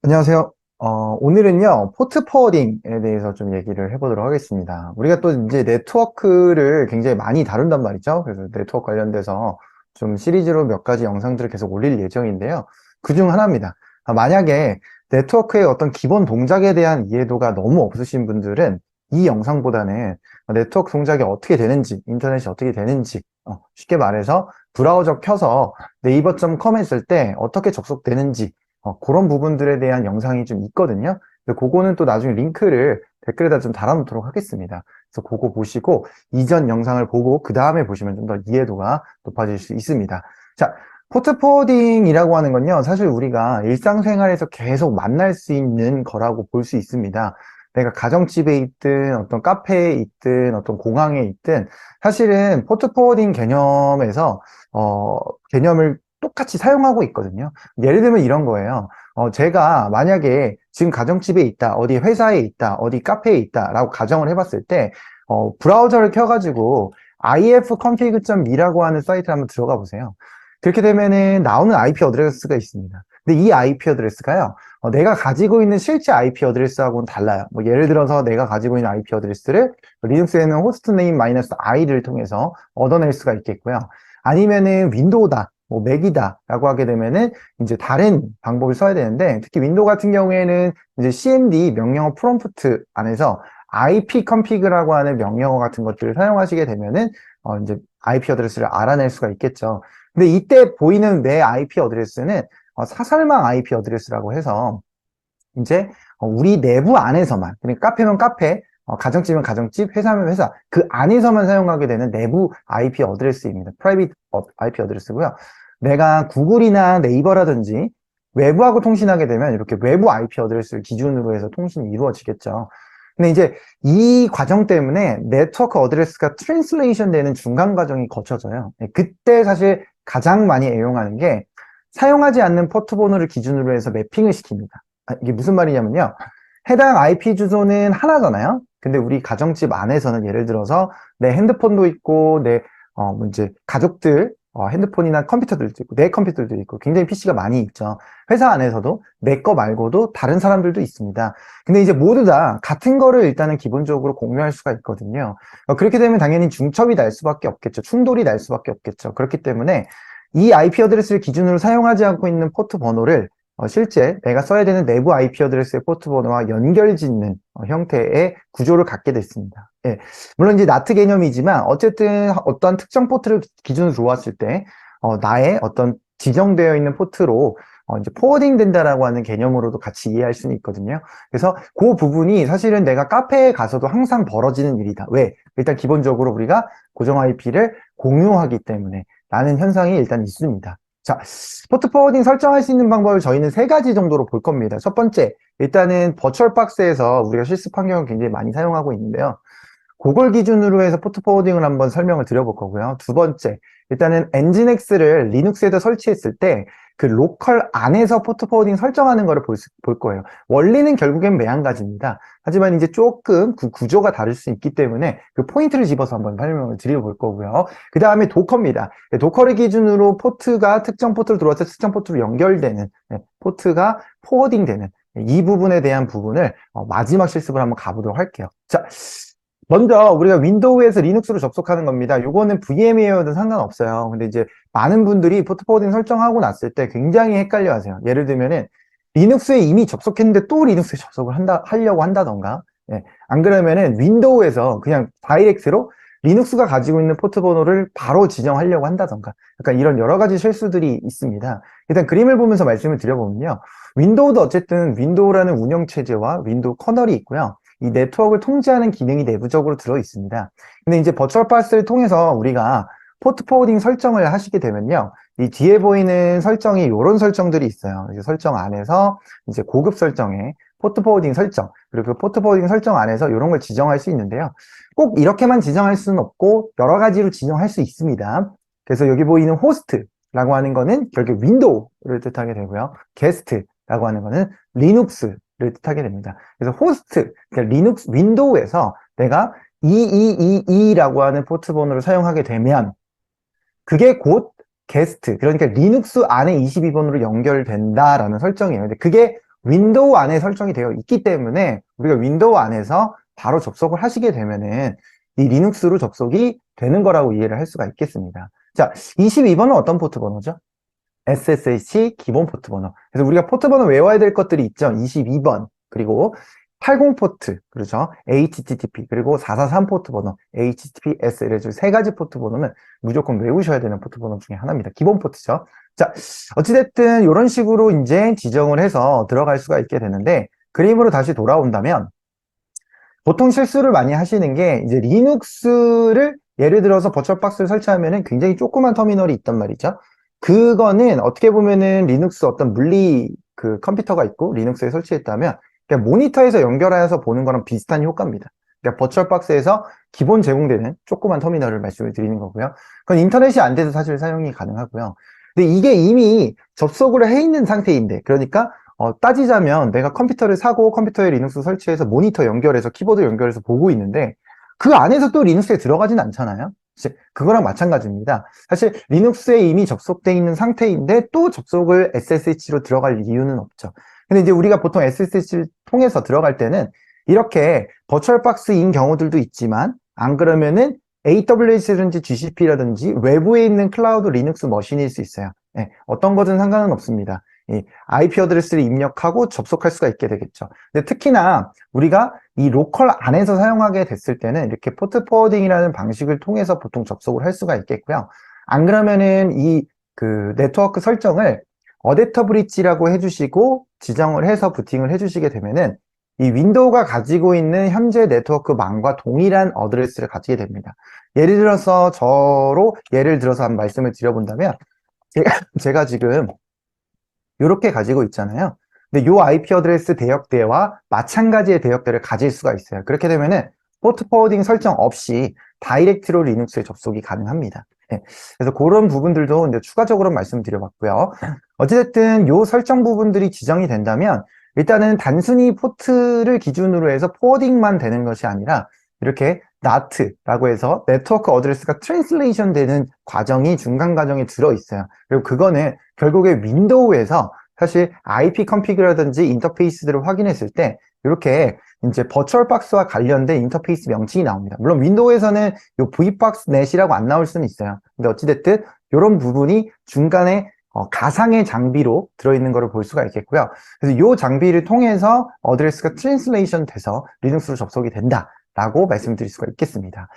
안녕하세요. 오늘은요, 포트 포워딩에 대해서 좀 얘기를 해보도록 하겠습니다. 우리가 또 이제 네트워크를 굉장히 많이 다룬단 말이죠. 그래서 네트워크 관련돼서 좀 시리즈로 몇 가지 영상들을 계속 올릴 예정인데요. 그중 하나입니다. 만약에 네트워크의 어떤 기본 동작에 대한 이해도가 너무 없으신 분들은 이 영상보다는 네트워크 동작이 어떻게 되는지, 인터넷이 어떻게 되는지, 쉽게 말해서 브라우저 켜서 네이버.com 했을 때 어떻게 접속되는지, 그런 부분들에 대한 영상이 좀 있거든요. 근데 그거는 또 나중에 링크를 댓글에다 좀 달아놓도록 하겠습니다. 그래서 그거 보시고 이전 영상을 보고 그 다음에 보시면 좀 더 이해도가 높아질 수 있습니다. 자, 포트 포워딩이라고 하는 건요, 사실 우리가 일상생활에서 계속 만날 수 있는 거라고 볼 수 있습니다. 내가 가정집에 있든 어떤 카페에 있든 어떤 공항에 있든 사실은 포트 포워딩 개념에서 개념을 똑같이 사용하고 있거든요. 예를 들면 이런 거예요. 제가 만약에 지금 가정집에 있다, 어디 회사에 있다, 어디 카페에 있다라고 가정을 해봤을 때, 브라우저를 켜가지고 ifconfig.me라고 하는 사이트를 한번 들어가 보세요. 그렇게 되면은 나오는 IP 어드레스가 있습니다. 근데 이 IP 어드레스가요, 내가 가지고 있는 실제 IP 어드레스하고는 달라요. 뭐 예를 들어서 내가 가지고 있는 IP 어드레스를 리눅스에는 호스트네임 -i를 통해서 얻어낼 수가 있겠고요. 아니면은 윈도우다, 뭐 맥이다 라고 하게 되면은 이제 다른 방법을 써야 되는데, 특히 윈도우 같은 경우에는 이제 cmd 명령어 프롬프트 안에서 ipconfig라고 하는 명령어 같은 것들을 사용하시게 되면은 이제 IP 어드레스를 알아낼 수가 있겠죠. 근데 이때 보이는 내 IP 어드레스는 사설망 IP 어드레스라고 해서 이제 우리 내부 안에서만, 그러니까 카페면 카페, 가정집이면 가정집, 회사면 회사, 그 안에서만 사용하게 되는 내부 IP 어드레스입니다. 프라이빗 IP 어드레스고요. 내가 구글이나 네이버라든지 외부하고 통신하게 되면 이렇게 외부 IP 어드레스를 기준으로 해서 통신이 이루어지겠죠. 근데 이제 이 과정 때문에 네트워크 어드레스가 트랜슬레이션 되는 중간 과정이 거쳐져요. 그때 사실 가장 많이 애용하는 게 사용하지 않는 포트 번호를 기준으로 해서 매핑을 시킵니다. 이게 무슨 말이냐면요. 해당 IP 주소는 하나잖아요. 근데 우리 가정집 안에서는 예를 들어서 내 핸드폰도 있고, 뭐 이제 가족들, 핸드폰이나 컴퓨터들도 있고, 내 컴퓨터도 있고, 굉장히 PC가 많이 있죠. 회사 안에서도 내 거 말고도 다른 사람들도 있습니다. 근데 이제 모두 다 같은 거를 일단은 기본적으로 공유할 수가 있거든요. 그렇게 되면 당연히 중첩이 날 수밖에 없겠죠. 충돌이 날 수밖에 없겠죠. 그렇기 때문에 이 IP 어드레스를 기준으로 사용하지 않고 있는 포트 번호를 실제 내가 써야 되는 내부 IP 어드레스의 포트 번호와 연결짓는 형태의 구조를 갖게 됐습니다. 예. 물론 이제 나트 개념이지만 어쨌든 어떠한 특정 포트를 기준으로 들어왔을 때 나의 어떤 지정되어 있는 포트로 이제 포워딩 된다라고 하는 개념으로도 같이 이해할 수는 있거든요. 그래서 그 부분이 사실은 내가 카페에 가서도 항상 벌어지는 일이다. 왜? 일단 기본적으로 우리가 고정 IP를 공유하기 때문에 라는 현상이 일단 있습니다. 자, 포트 포워딩 설정할 수 있는 방법을 저희는 세 가지 정도로 볼 겁니다. 첫 번째, 일단은 버추얼 박스에서 우리가 실습 환경을 굉장히 많이 사용하고 있는데요. 그걸 기준으로 해서 포트 포워딩을 한번 설명을 드려볼 거고요. 두 번째, 일단은 엔진엑스를 리눅스에다 설치했을 때 그 로컬 안에서 포트 포워딩 설정하는 거를 볼 거예요. 원리는 결국엔 매한가지입니다. 하지만 이제 조금 그 구조가 다를 수 있기 때문에 그 포인트를 집어서 한번 설명을 드려볼 거고요. 그 다음에 도커입니다. 도커를 기준으로 포트가 특정 포트로 들어와서 특정 포트로 연결되는, 포트가 포워딩 되는 이 부분에 대한 부분을 마지막 실습을 한번 가보도록 할게요. 자, 먼저 우리가 윈도우에서 리눅스로 접속하는 겁니다. 요거는 VM웨어든 상관없어요. 근데 이제 많은 분들이 포트 포워딩 설정하고 났을 때 굉장히 헷갈려 하세요. 예를 들면은 리눅스에 이미 접속했는데 또 리눅스에 접속을 하려고 한다던가, 안 그러면은 윈도우에서 그냥 다이렉트로 리눅스가 가지고 있는 포트 번호를 바로 지정하려고 한다던가, 약간 이런 여러 가지 실수들이 있습니다. 일단 그림을 보면서 말씀을 드려보면요. 윈도우도 어쨌든 윈도우라는 운영체제와 윈도우 커널이 있고요. 이 네트워크를 통제하는 기능이 내부적으로 들어 있습니다. 근데 이제 버추얼 파스를 통해서 우리가 포트 포워딩 설정을 하시게 되면요. 이 뒤에 보이는 설정이 이런 설정들이 있어요. 이제 설정 안에서 이제 고급 설정에 포트 포워딩 설정, 그리고 그 포트 포워딩 설정 안에서 이런 걸 지정할 수 있는데요. 꼭 이렇게만 지정할 수는 없고 여러 가지로 지정할 수 있습니다. 그래서 여기 보이는 호스트라고 하는 거는 결국 윈도우를 뜻하게 되고요. 게스트라고 하는 거는 리눅스를 뜻하게 됩니다. 그래서 호스트, 그러니까 리눅스, 윈도우에서 내가 2222라고 하는 포트 번호를 사용하게 되면 그게 곧 게스트, 그러니까 리눅스 안에 22번으로 연결된다라는 설정이에요. 근데 그게 윈도우 안에 설정이 되어 있기 때문에 우리가 윈도우 안에서 바로 접속을 하시게 되면은 이 리눅스로 접속이 되는 거라고 이해를 할 수가 있겠습니다. 자, 22번은 어떤 포트 번호죠? SSH 기본 포트 번호. 그래서 우리가 포트 번호 외워야 될 것들이 있죠. 22번, 그리고 80 포트, 그렇죠? HTTP, 그리고 443 포트 번호, HTTPS, 이래서 세 가지 포트 번호는 무조건 외우셔야 되는 포트 번호 중에 하나입니다. 기본 포트죠. 자, 어찌됐든 이런 식으로 이제 지정을 해서 들어갈 수가 있게 되는데, 그림으로 다시 돌아온다면, 보통 실수를 많이 하시는 게, 이제 리눅스를 예를 들어서 버추얼박스를 설치하면은 굉장히 조그만 터미널이 있단 말이죠. 그거는 어떻게 보면은 리눅스 어떤 물리 그 컴퓨터가 있고 리눅스에 설치했다면 그냥 모니터에서 연결해서 보는 거랑 비슷한 효과입니다. 그러니까 버추얼박스에서 기본 제공되는 조그만 터미널을 말씀을 드리는 거고요. 그건 인터넷이 안 돼도 사실 사용이 가능하고요. 근데 이게 이미 접속을 해 있는 상태인데, 그러니까 따지자면 내가 컴퓨터를 사고 컴퓨터에 리눅스 설치해서 모니터 연결해서 키보드 연결해서 보고 있는데 그 안에서 또 리눅스에 들어가진 않잖아요. 그거랑 마찬가지입니다. 사실 리눅스에 이미 접속되어 있는 상태인데 또 접속을 SSH로 들어갈 이유는 없죠. 근데 이제 우리가 보통 SSH를 통해서 들어갈 때는 이렇게 버추얼박스인 경우들도 있지만 안 그러면은 AWS라든지 GCP라든지 외부에 있는 클라우드 리눅스 머신일 수 있어요. 네, 어떤 거든 상관은 없습니다. 이 IP 어드레스를 입력하고 접속할 수가 있게 되겠죠. 근데 특히나 우리가 이 로컬 안에서 사용하게 됐을 때는 이렇게 포트 포워딩이라는 방식을 통해서 보통 접속을 할 수가 있겠고요. 안 그러면은 이 그 네트워크 설정을 어댑터 브릿지라고 해주시고 지정을 해서 부팅을 해주시게 되면은 이 윈도우가 가지고 있는 현재 네트워크망과 동일한 어드레스를 가지게 됩니다. 예를 들어서 저로 예를 들어서 한 말씀을 드려본다면 제가 지금 이렇게 가지고 있잖아요. 근데 요 IP 어드레스 대역대와 마찬가지의 대역대를 가질 수가 있어요. 그렇게 되면은 포트 포워딩 설정 없이 다이렉트로 리눅스에 접속이 가능합니다. 네. 그래서 그런 부분들도 이제 추가적으로 말씀드려봤고요. 어찌됐든 요 설정 부분들이 지정이 된다면 일단은 단순히 포트를 기준으로 해서 포워딩만 되는 것이 아니라 이렇게 NAT라고 해서 네트워크 어드레스가 트랜슬레이션 되는 과정이 중간 과정에 들어있어요. 그리고 그거는 결국에 윈도우에서 사실 IP 컨피그라든지 인터페이스들을 확인했을 때 이렇게 이제 버추얼박스와 관련된 인터페이스 명칭이 나옵니다. 물론 윈도우에서는 요 VBox 넷이라고 안 나올 수는 있어요. 근데 어찌됐든 이런 부분이 중간에 가상의 장비로 들어있는 것을 볼 수가 있겠고요. 그래서 이 장비를 통해서 어드레스가 트랜슬레이션 돼서 리눅스로 접속이 된다라고 말씀드릴 수가 있겠습니다.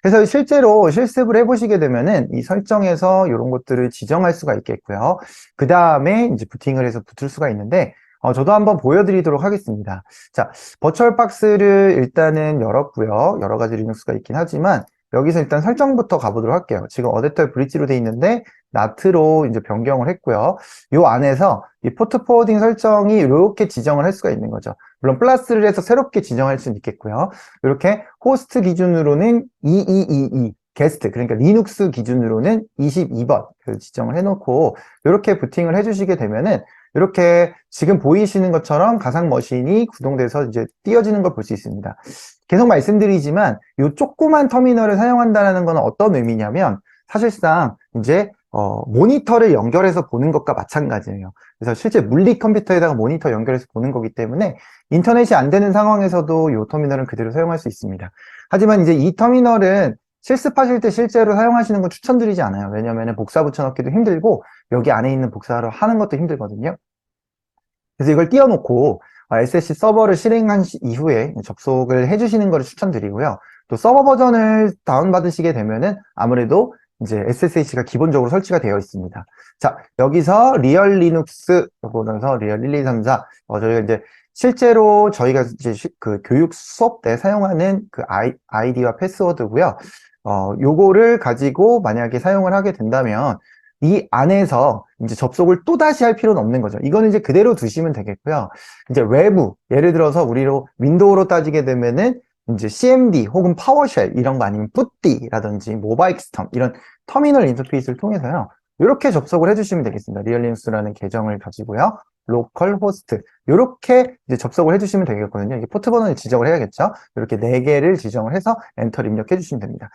그래서 실제로 실습을 해보시게 되면은 이 설정에서 이런 것들을 지정할 수가 있겠고요. 그 다음에 이제 부팅을 해서 붙을 수가 있는데, 저도 한번 보여드리도록 하겠습니다. 자, 버추얼박스를 일단은 열었고요. 여러 가지 리눅스가 있긴 하지만 여기서 일단 설정부터 가보도록 할게요. 지금 어댑터 브릿지로 돼 있는데 나트로 이제 변경을 했고요. 요 안에서 이 포트 포워딩 설정이 이렇게 지정을 할 수가 있는 거죠. 물론 플러스를 해서 새롭게 지정할 수는 있겠고요. 이렇게 호스트 기준으로는 2222 게스트, 그러니까 리눅스 기준으로는 22번 지정을 해놓고 이렇게 부팅을 해주시게 되면은 이렇게 지금 보이시는 것처럼 가상 머신이 구동돼서 이제 띄어지는 걸 볼 수 있습니다. 계속 말씀드리지만 이 조그만 터미널을 사용한다는 건 어떤 의미냐면 사실상 이제 모니터를 연결해서 보는 것과 마찬가지예요. 그래서 실제 물리 컴퓨터에다가 모니터 연결해서 보는 거기 때문에 인터넷이 안 되는 상황에서도 이 터미널은 그대로 사용할 수 있습니다. 하지만 이제 이 터미널은 실습하실 때 실제로 사용하시는 건 추천드리지 않아요. 왜냐하면 복사 붙여넣기도 힘들고 여기 안에 있는 복사를 하는 것도 힘들거든요. 그래서 이걸 띄워놓고 SSH 서버를 실행한 이후에 접속을 해주시는 것을 추천드리고요. 또 서버 버전을 다운받으시게 되면은 아무래도 이제 SSH가 기본적으로 설치가 되어 있습니다. 자, 여기서 리얼 리눅스, 보면서 리얼 1, 2, 3, 4, 저희가 이제 실제로 저희가 이제 그 교육 수업 때 사용하는 그 아이디와 패스워드고요. 요거를 가지고 만약에 사용을 하게 된다면 이 안에서 이제 접속을 또다시 할 필요는 없는 거죠. 이거는 이제 그대로 두시면 되겠고요. 이제 외부, 예를 들어서 우리로 윈도우로 따지게 되면은 이제 CMD 혹은 파워쉘 이런 거 아니면 뿌띠라든지 모바일 스톰 이런 터미널 인터페이스를 통해서요. 이렇게 접속을 해주시면 되겠습니다. 리얼리눅스라는 계정을 가지고요. 로컬 호스트 이렇게 이제 접속을 해주시면 되겠거든요. 이게 포트 번호를 지정을 해야겠죠. 이렇게 4개를 지정을 해서 엔터를 입력해 주시면 됩니다.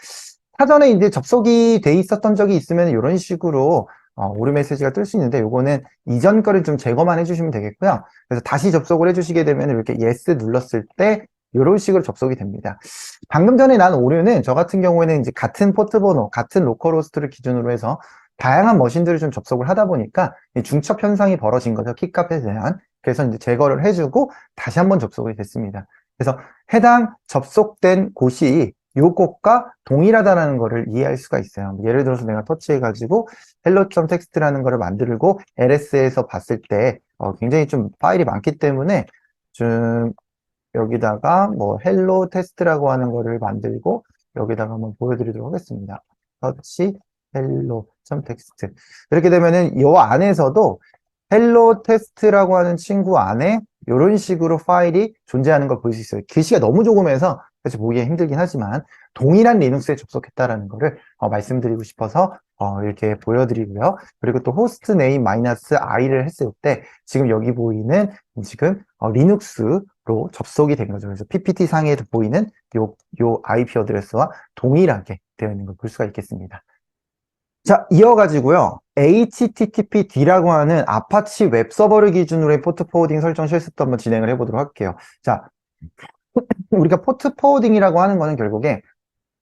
사전에 이제 접속이 돼 있었던 적이 있으면 이런 식으로 오류 메시지가 뜰 수 있는데 요거는 이전 거를 좀 제거만 해주시면 되겠고요. 그래서 다시 접속을 해주시게 되면 이렇게 yes 눌렀을 때 이런 식으로 접속이 됩니다. 방금 전에 난 오류는 저 같은 경우에는 이제 같은 포트 번호, 같은 로컬 호스트를 기준으로 해서 다양한 머신들을 좀 접속을 하다 보니까 이 중첩 현상이 벌어진 거죠. 키값에 대한. 그래서 이제 제거를 해주고 다시 한번 접속이 됐습니다. 그래서 해당 접속된 곳이 요것과 동일하다는 거를 이해할 수가 있어요. 예를 들어서 내가 터치해가지고 hello.txt라는 거를 만들고 ls에서 봤을 때 굉장히 좀 파일이 많기 때문에 좀 여기다가 뭐 hello test라고 하는 거를 만들고 여기다가 한번 보여드리도록 하겠습니다. 터치 hello.txt 이렇게 되면은 요 안에서도 헬로 테스트라고 하는 친구 안에 이런 식으로 파일이 존재하는 걸 볼 수 있어요. 글씨가 너무 조금해서 사실 보기가 힘들긴 하지만 동일한 리눅스에 접속했다라는 거를 말씀드리고 싶어서 이렇게 보여드리고요. 그리고 또 호스트 네임 마이너스 i를 했을 때 지금 여기 보이는 지금 리눅스로 접속이 된 거죠. 그래서 PPT 상에 보이는 요 IP 어드레스와 동일하게 되어 있는 걸 볼 수가 있겠습니다. 자, 이어가지고요. HTTPD라고 하는 아파치 웹서버를 기준으로의 포트 포워딩 설정 실습도 한번 진행을 해보도록 할게요. 자, 우리가 포트 포워딩이라고 하는 거는 결국에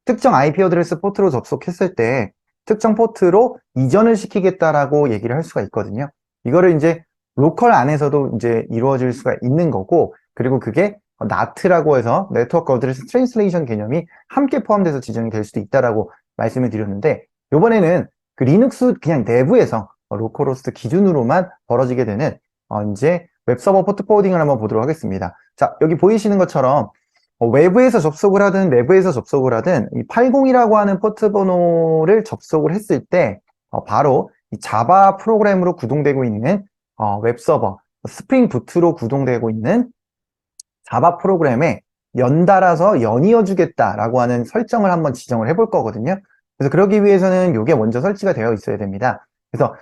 특정 IP 어드레스 포트로 접속했을 때 특정 포트로 이전을 시키겠다라고 얘기를 할 수가 있거든요. 이거를 이제 로컬 안에서도 이제 이루어질 수가 있는 거고, 그리고 그게 NAT라고 해서 네트워크 어드레스 트랜슬레이션 개념이 함께 포함돼서 지정이 될 수도 있다라고 말씀을 드렸는데, 이번에는 그 리눅스 그냥 내부에서 로컬호스트 기준으로만 벌어지게 되는 이제 웹서버 포트 포워딩을 한번 보도록 하겠습니다. 자, 여기 보이시는 것처럼 외부에서 접속을 하든 내부에서 접속을 하든 이 80이라고 하는 포트 번호를 접속을 했을 때 바로 이 자바 프로그램으로 구동되고 있는 웹서버 스프링 부트로 구동되고 있는 자바 프로그램에 연달아서 연이어 주겠다라고 하는 설정을 한번 지정을 해볼 거거든요. 그래서 그러기 위해서는 이게 먼저 설치가 되어 있어야 됩니다. 그래서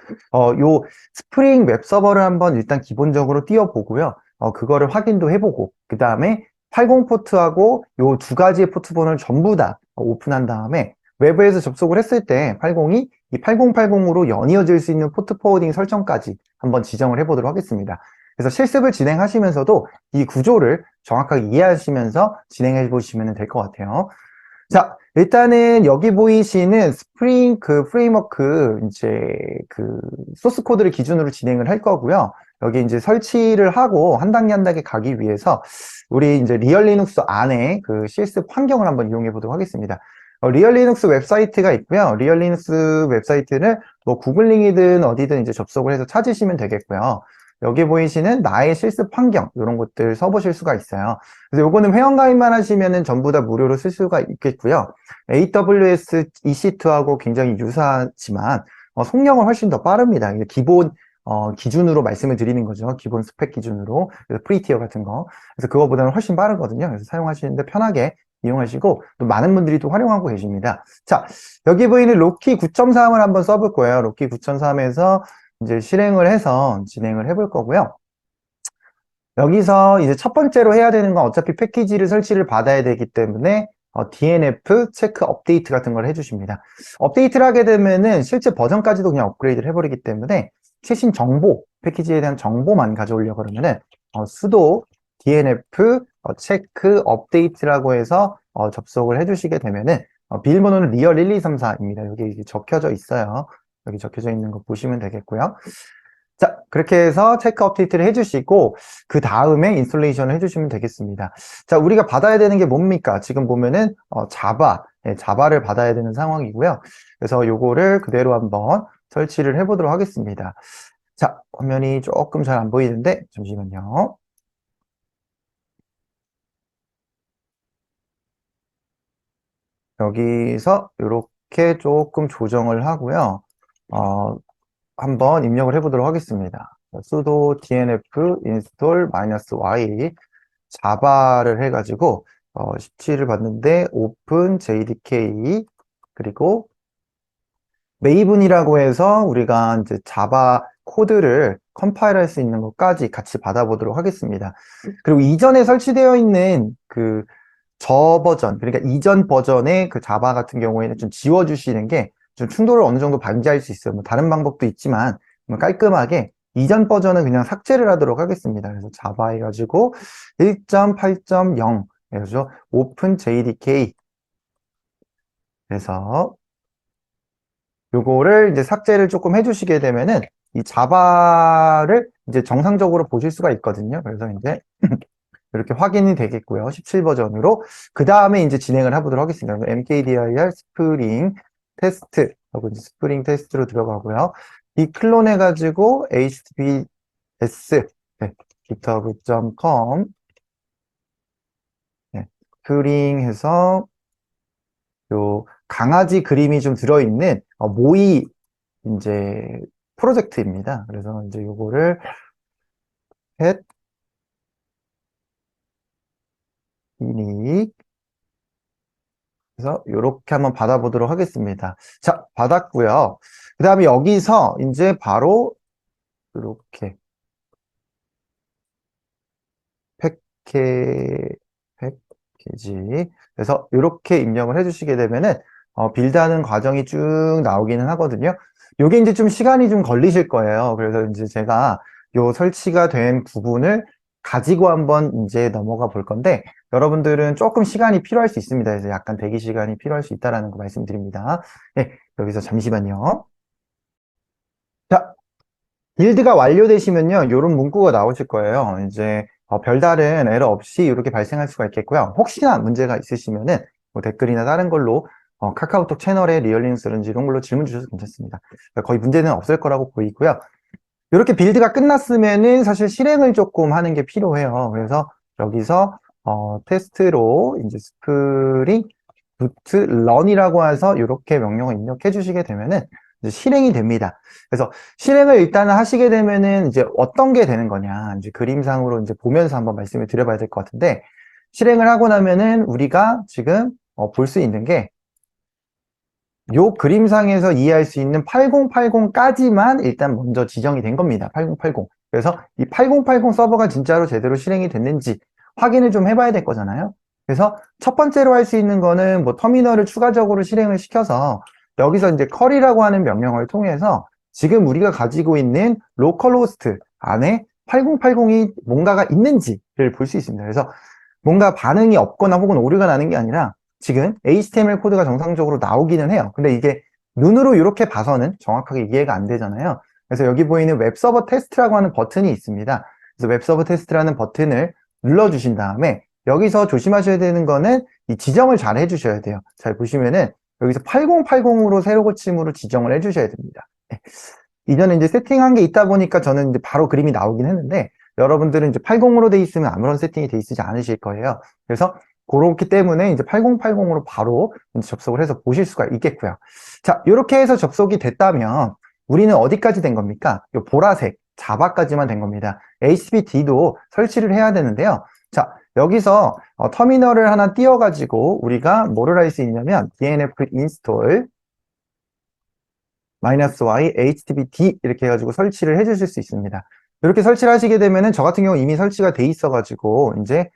요 스프링 웹서버를 한번 일단 기본적으로 띄워보고요. 그거를 확인도 해보고 그 다음에 80 포트하고 요 두 가지의 포트 번호를 전부 다 오픈한 다음에 외부에서 접속을 했을 때 80이 이 8080으로 연이어질 수 있는 포트 포워딩 설정까지 한번 지정을 해보도록 하겠습니다. 그래서 실습을 진행하시면서도 이 구조를 정확하게 이해하시면서 진행해 보시면 될 것 같아요. 자, 일단은 여기 보이시는 스프링 그 프레임워크 이제 그 소스 코드를 기준으로 진행을 할 거고요. 여기 이제 설치를 하고 한 단계 한 단계 가기 위해서 우리 이제 리얼 리눅스 안에 그 실습 환경을 한번 이용해 보도록 하겠습니다. 리얼 리눅스 웹사이트가 있고요. 리얼 리눅스 웹사이트를 뭐 구글링이든 어디든 이제 접속을 해서 찾으시면 되겠고요. 여기 보이시는 나의 실습 환경 이런 것들 써보실 수가 있어요. 그래서 요거는 회원가입만 하시면은 전부 다 무료로 쓸 수가 있겠고요. AWS EC2하고 굉장히 유사하지만 속력은 훨씬 더 빠릅니다. 이게 기본 기준으로 말씀을 드리는 거죠. 기본 스펙 기준으로. 그래서 프리티어 같은 거. 그래서 그거보다는 훨씬 빠르거든요. 그래서 사용하시는데 편하게 이용하시고 또 많은 분들이 또 활용하고 계십니다. 자, 여기 보이는 로키 9.3을 한번 써볼 거예요. 로키 9.3에서 이제 실행을 해서 진행을 해볼 거고요. 여기서 이제 첫 번째로 해야 되는 건 어차피 패키지를 설치를 받아야 되기 때문에 DNF 체크 업데이트 같은 걸 해주십니다. 업데이트를 하게 되면은 실제 버전까지도 그냥 업그레이드를 해버리기 때문에 최신 정보, 패키지에 대한 정보만 가져오려고 그러면은 sudo DNF 체크 업데이트라고 해서 접속을 해주시게 되면은 비밀번호는 리얼 1234입니다. 여기 적혀져 있어요. 여기 적혀져 있는 거 보시면 되겠고요. 자, 그렇게 해서 체크 업데이트를 해주시고 그 다음에 인스톨레이션을 해주시면 되겠습니다. 자, 우리가 받아야 되는 게 뭡니까? 지금 보면은 자바, 자바를 받아야 되는 상황이고요. 그래서 요거를 그대로 한번 설치를 해보도록 하겠습니다. 자, 화면이 조금 잘 안 보이는데 잠시만요. 여기서 이렇게 조금 조정을 하고요. 한번 입력을 해보도록 하겠습니다. sudo dnf install -y 자바를 해가지고 17을 봤는데 open jdk 그리고 메이븐이라고 해서 우리가 이제 자바 코드를 컴파일할 수 있는 것까지 같이 받아보도록 하겠습니다. 그리고 이전에 설치되어 있는 그 저 버전, 그러니까 이전 버전의 그 자바 같은 경우에는 좀 지워주시는 게 좀 충돌을 어느 정도 방지할 수 있어요. 뭐 다른 방법도 있지만 깔끔하게 이전 버전은 그냥 삭제를 하도록 하겠습니다. 그래서 자바 해가지고 1.8.0 그래서 오픈 JDK 그래서 요거를 이제 삭제를 조금 해주시게 되면은 이 자바를 이제 정상적으로 보실 수가 있거든요. 그래서 이제 이렇게 확인이 되겠고요. 17 버전으로. 그 다음에 이제 진행을 해보도록 하겠습니다. mkdir 스프링 테스트 하고 이제 스프링 테스트로 들어가고요. 이 클론 해가지고 https 네, github.com 네, 스프링 해서 요 강아지 그림이 좀 들어있는 모의 이제 프로젝트입니다. 그래서 이제 요거를 pet init 그래서 이렇게 한번 받아보도록 하겠습니다. 자, 받았고요. 그 다음에 여기서 이제 바로 이렇게 패케, 패키지. 그래서 이렇게 입력을 해주시게 되면은 빌드하는 과정이 쭉 나오기는 하거든요. 요게 이제 좀 시간이 좀 걸리실 거예요. 그래서 이제 제가 요 설치가 된 부분을 가지고 한번 이제 넘어가 볼 건데 여러분들은 조금 시간이 필요할 수 있습니다. 그래서 약간 대기 시간이 필요할 수 있다라는 거 말씀드립니다. 네, 여기서 잠시만요. 자, 빌드가 완료되시면요, 이런 문구가 나오실 거예요. 이제 별다른 에러 없이 이렇게 발생할 수가 있겠고요. 혹시나 문제가 있으시면은 뭐 댓글이나 다른 걸로 카카오톡 채널에 리얼리눅스든지 이런 걸로 질문 주셔도 괜찮습니다. 거의 문제는 없을 거라고 보이고요. 이렇게 빌드가 끝났으면은 사실 실행을 조금 하는 게 필요해요. 그래서 여기서 테스트로 이제 스프링 부트 런이라고 해서 이렇게 명령을 입력해 주시게 되면은 이제 실행이 됩니다. 그래서 실행을 일단은 하시게 되면은 이제 어떤 게 되는 거냐 이제 그림상으로 이제 보면서 한번 말씀을 드려봐야 될 것 같은데 실행을 하고 나면은 우리가 지금 볼 수 있는 게 요 그림상에서 이해할 수 있는 8080까지만 일단 먼저 지정이 된 겁니다. 8080. 그래서 이 8080 서버가 진짜로 제대로 실행이 됐는지 확인을 좀 해봐야 될 거잖아요. 그래서 첫 번째로 할 수 있는 거는 뭐 터미널을 추가적으로 실행을 시켜서 여기서 이제 curry라고 하는 명령을 통해서 지금 우리가 가지고 있는 로컬호스트 안에 8080이 뭔가가 있는지를 볼 수 있습니다. 그래서 뭔가 반응이 없거나 혹은 오류가 나는 게 아니라 지금 HTML 코드가 정상적으로 나오기는 해요. 근데 이게 눈으로 이렇게 봐서는 정확하게 이해가 안 되잖아요. 그래서 여기 보이는 웹서버 테스트라고 하는 버튼이 있습니다. 그래서 웹서버 테스트라는 버튼을 눌러주신 다음에 여기서 조심하셔야 되는 거는 이 지정을 잘 해주셔야 돼요. 잘 보시면은 여기서 8080으로 새로 고침으로 지정을 해주셔야 됩니다. 네. 이전에 이제 세팅한 게 있다 보니까 저는 이제 바로 그림이 나오긴 했는데 여러분들은 이제 80으로 돼 있으면 아무런 세팅이 돼 있지 않으실 거예요. 그래서 그렇기 때문에 이제 8080으로 바로 이제 접속을 해서 보실 수가 있겠고요. 자, 이렇게 해서 접속이 됐다면 우리는 어디까지 된 겁니까? 이 보라색 자바까지만 된 겁니다. HTTPD도 설치를 해야 되는데요. 자, 여기서 터미널을 하나 띄워가지고 우리가 뭐를 할 수 있냐면 dnf install -y httpd 이렇게 해가지고 설치를 해주실 수 있습니다. 이렇게 설치를 하시게 되면은 저 같은 경우 이미 설치가 돼 있어가지고 이제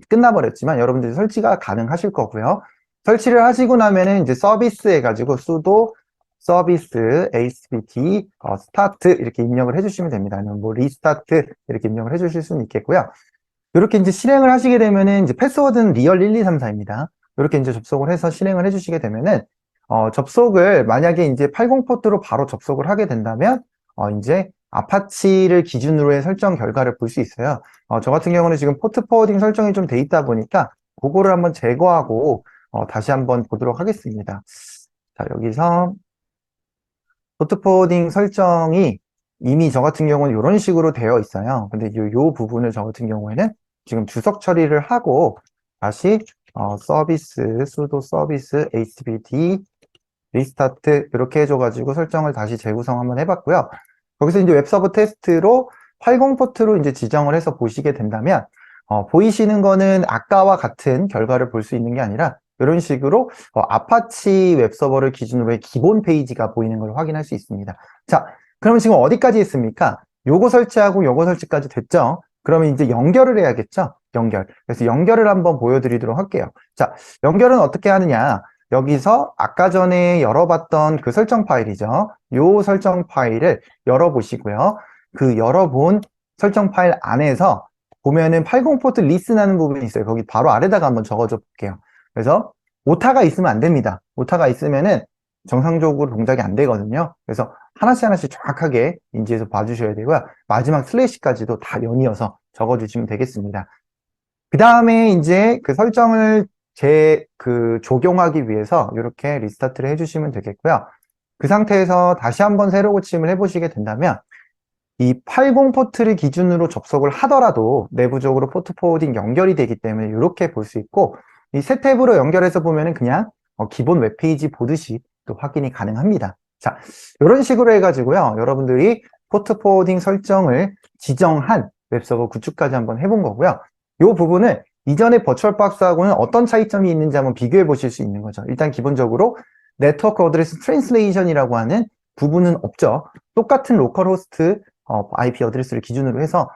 끝나버렸지만 여러분들이 설치가 가능하실 거고요. 설치를 하시고 나면은 이제 서비스 해가지고 sudo 서비스 httpd 스타트 이렇게 입력을 해주시면 됩니다. 아니면 뭐 리스타트 이렇게 입력을 해주실 수는 있겠고요. 이렇게 이제 실행을 하시게 되면은 이제 패스워드는 리얼 1234입니다. 이렇게 이제 접속을 해서 실행을 해주시게 되면은 접속을 만약에 이제 80 포트로 바로 접속을 하게 된다면 이제 아파치를 기준으로 해 설정 결과를 볼 수 있어요. 저 같은 경우는 지금 포트 포워딩 설정이 좀 돼 있다 보니까 그거를 한번 제거하고 다시 한번 보도록 하겠습니다. 자, 여기서 포트 포워딩 설정이 이미 저 같은 경우는 이런 식으로 되어 있어요. 근데 요 부분을 저 같은 경우에는 지금 주석 처리를 하고 다시 서비스 sudo 서비스 httpd 리스타트 이렇게 해줘가지고 설정을 다시 재구성 한번 해봤고요. 거기서 이제 웹서버 테스트로 80 포트로 이제 지정을 해서 보시게 된다면 보이시는 거는 아까와 같은 결과를 볼 수 있는 게 아니라 이런 식으로 아파치 웹서버를 기준으로 의 기본 페이지가 보이는 걸 확인할 수 있습니다. 자, 그러면 지금 어디까지 했습니까? 요거 설치하고 요거 설치까지 됐죠? 그러면 이제 연결을 해야겠죠? 연결. 그래서 연결을 한번 보여드리도록 할게요. 자, 연결은 어떻게 하느냐? 여기서 아까 전에 열어봤던 그 설정 파일이죠. 요 설정 파일을 열어보시고요. 그 열어본 설정 파일 안에서 보면은 80포트 리슨하는 부분이 있어요. 거기 바로 아래다가 한번 적어줘 볼게요. 그래서 오타가 있으면 안 됩니다. 오타가 있으면은 정상적으로 동작이 안 되거든요. 그래서 하나씩 하나씩 정확하게 인지해서 봐주셔야 되고요. 마지막 슬래시까지도 다 연이어서 적어주시면 되겠습니다. 그 다음에 이제 그 설정을 적용하기 위해서 이렇게 리스타트를 해주시면 되겠고요. 그 상태에서 다시 한번 새로 고침을 해보시게 된다면 이 80 포트를 기준으로 접속을 하더라도 내부적으로 포트 포워딩 연결이 되기 때문에 이렇게 볼 수 있고 이 새 탭으로 연결해서 보면은 그냥 기본 웹페이지 보듯이 또 확인이 가능합니다. 자, 이런 식으로 해가지고요. 여러분들이 포트 포워딩 설정을 지정한 웹서버 구축까지 한번 해본 거고요. 이 부분을 이전의 버추얼 박스하고는 어떤 차이점이 있는지 한번 비교해 보실 수 있는 거죠. 일단 기본적으로 네트워크 어드레스 트랜슬레이션이라고 하는 부분은 없죠. 똑같은 로컬 호스트 IP 어드레스를 기준으로 해서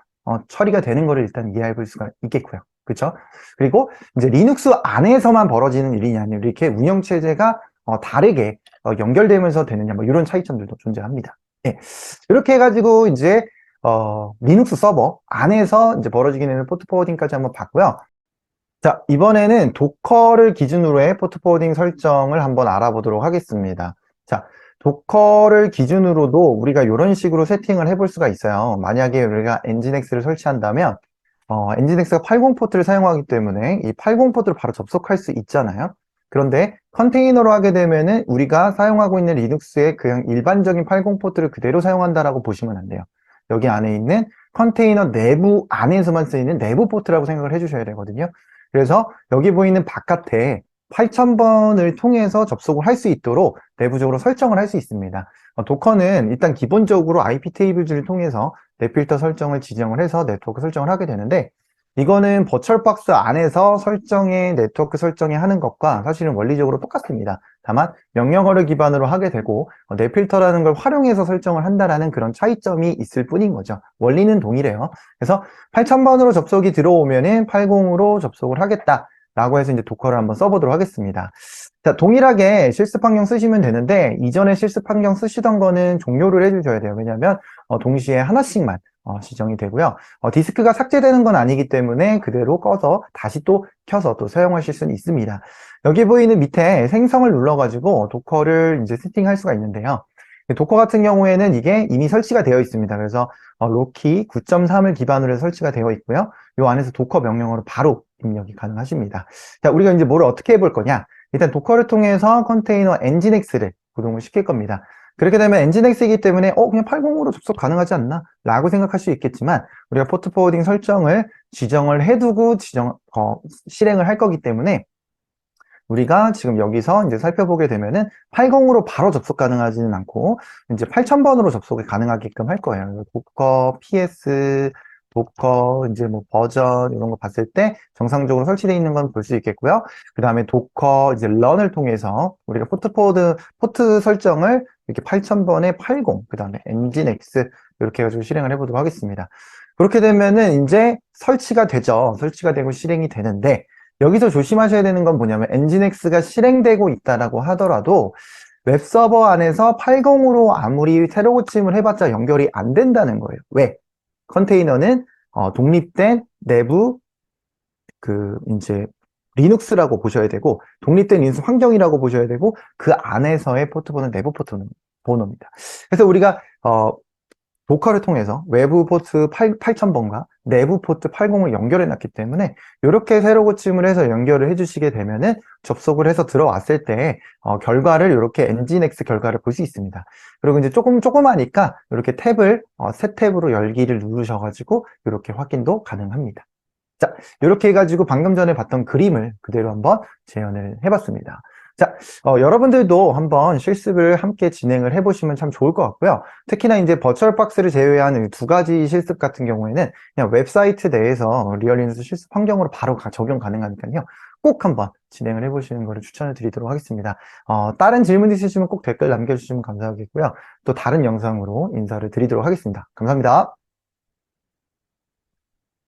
처리가 되는 거를 일단 이해해 볼 수가 있겠고요. 그렇죠? 그리고 이제 리눅스 안에서만 벌어지는 일이냐 아니면 이렇게 운영 체제가 다르게 연결되면서 되느냐 뭐 이런 차이점들도 존재합니다. 예. 이렇게 해가지고 이제 리눅스 서버 안에서 이제 벌어지게 되는 포트 포워딩까지 한번 봤고요. 자, 이번에는 도커를 기준으로의 포트 포워딩 설정을 한번 알아보도록 하겠습니다. 자, 도커를 기준으로도 우리가 이런 식으로 세팅을 해볼 수가 있어요. 만약에 우리가 엔진엑스를 설치한다면 엔진엑스가 80 포트를 사용하기 때문에 이 80 포트를 바로 접속할 수 있잖아요. 그런데 컨테이너로 하게 되면은 우리가 사용하고 있는 리눅스의 그냥 일반적인 80 포트를 그대로 사용한다라고 보시면 안 돼요. 여기 안에 있는 컨테이너 내부 안에서만 쓰이는 내부 포트라고 생각을 해주셔야 되거든요. 그래서 여기 보이는 바깥에 8000번을 통해서 접속을 할 수 있도록 내부적으로 설정을 할 수 있습니다. 도커는 일단 기본적으로 IP 테이블즈를 통해서 넷필터 설정을 지정을 해서 네트워크 설정을 하게 되는데 이거는 버추얼박스 안에서 네트워크 설정에 하는 것과 사실은 원리적으로 똑같습니다. 다만 명령어를 기반으로 하게 되고 넷필터라는 걸 활용해서 설정을 한다라는 그런 차이점이 있을 뿐인 거죠. 원리는 동일해요. 그래서 8000번으로 접속이 들어오면은 80으로 접속을 하겠다. 라고 해서 이제 도커를 한번 써보도록 하겠습니다. 자, 동일하게 실습 환경 쓰시면 되는데 이전에 실습 환경 쓰시던 거는 종료를 해주셔야 돼요. 왜냐하면 동시에 하나씩만 지정이 되고요. 디스크가 삭제되는 건 아니기 때문에 그대로 꺼서 다시 또 켜서 또 사용하실 수는 있습니다. 여기 보이는 밑에 생성을 눌러가지고 도커를 이제 세팅할 수가 있는데요. 도커 같은 경우에는 이게 이미 설치가 되어 있습니다. 그래서 로키 9.3을 기반으로 해서 설치가 되어 있고요. 이 안에서 도커 명령어로 바로 입력이 가능하십니다. 자, 우리가 이제 뭐를 어떻게 해볼 거냐? 일단 도커를 통해서 컨테이너 엔진엑스를 구동을 시킬 겁니다. 그렇게 되면 엔진엑스이기 때문에 그냥 80으로 접속 가능하지 않나? 라고 생각할 수 있겠지만 우리가 포트 포워딩 설정을 지정을 해두고 실행을 할 거기 때문에 우리가 지금 여기서 이제 살펴보게 되면은 80으로 바로 접속 가능하지는 않고 이제 8000번으로 접속이 가능하게끔 할 거예요. 도커, PS, 도커, 이제 뭐 버전 이런 거 봤을 때 정상적으로 설치되어 있는 건 볼 수 있겠고요. 그 다음에 도커 이제 런을 통해서 우리가 포트 설정을 이렇게 8000번에 80, 그 다음에 엔진X 이렇게 해가지고 실행을 해보도록 하겠습니다. 그렇게 되면은 이제 설치가 되죠. 설치가 되고 실행이 되는데 여기서 조심하셔야 되는 건 뭐냐면 엔진엑스가 실행되고 있다라고 하더라도 웹서버 안에서 80으로 아무리 새로 고침을 해봤자 연결이 안 된다는 거예요. 왜? 컨테이너는 독립된 내부 이제 리눅스라고 보셔야 되고 독립된 리눅스 환경이라고 보셔야 되고 그 안에서의 포트번호는 내부 포트 번호입니다. 그래서 우리가 도커를 통해서 외부 포트 8000번과 내부 포트 80을 연결해 놨기 때문에 이렇게 새로 고침을 해서 연결을 해 주시게 되면은 접속을 해서 들어왔을 때 결과를 이렇게 엔진엑스 결과를 볼 수 있습니다. 그리고 이제 조그마니까 이렇게 탭을 새 탭으로 열기를 누르셔가지고 이렇게 확인도 가능합니다. 자, 이렇게 해가지고 방금 전에 봤던 그림을 그대로 한번 재현을 해봤습니다. 자, 여러분들도 한번 실습을 함께 진행을 해보시면 참 좋을 것 같고요. 특히나 이제 버추얼박스를 제외한 두 가지 실습 같은 경우에는 그냥 웹사이트 내에서 리얼리눅스 실습 환경으로 바로 적용 가능하니까요. 꼭 한번 진행을 해보시는 것을 추천을 드리도록 하겠습니다. 다른 질문 있으시면 꼭 댓글 남겨주시면 감사하겠고요. 또 다른 영상으로 인사를 드리도록 하겠습니다. 감사합니다.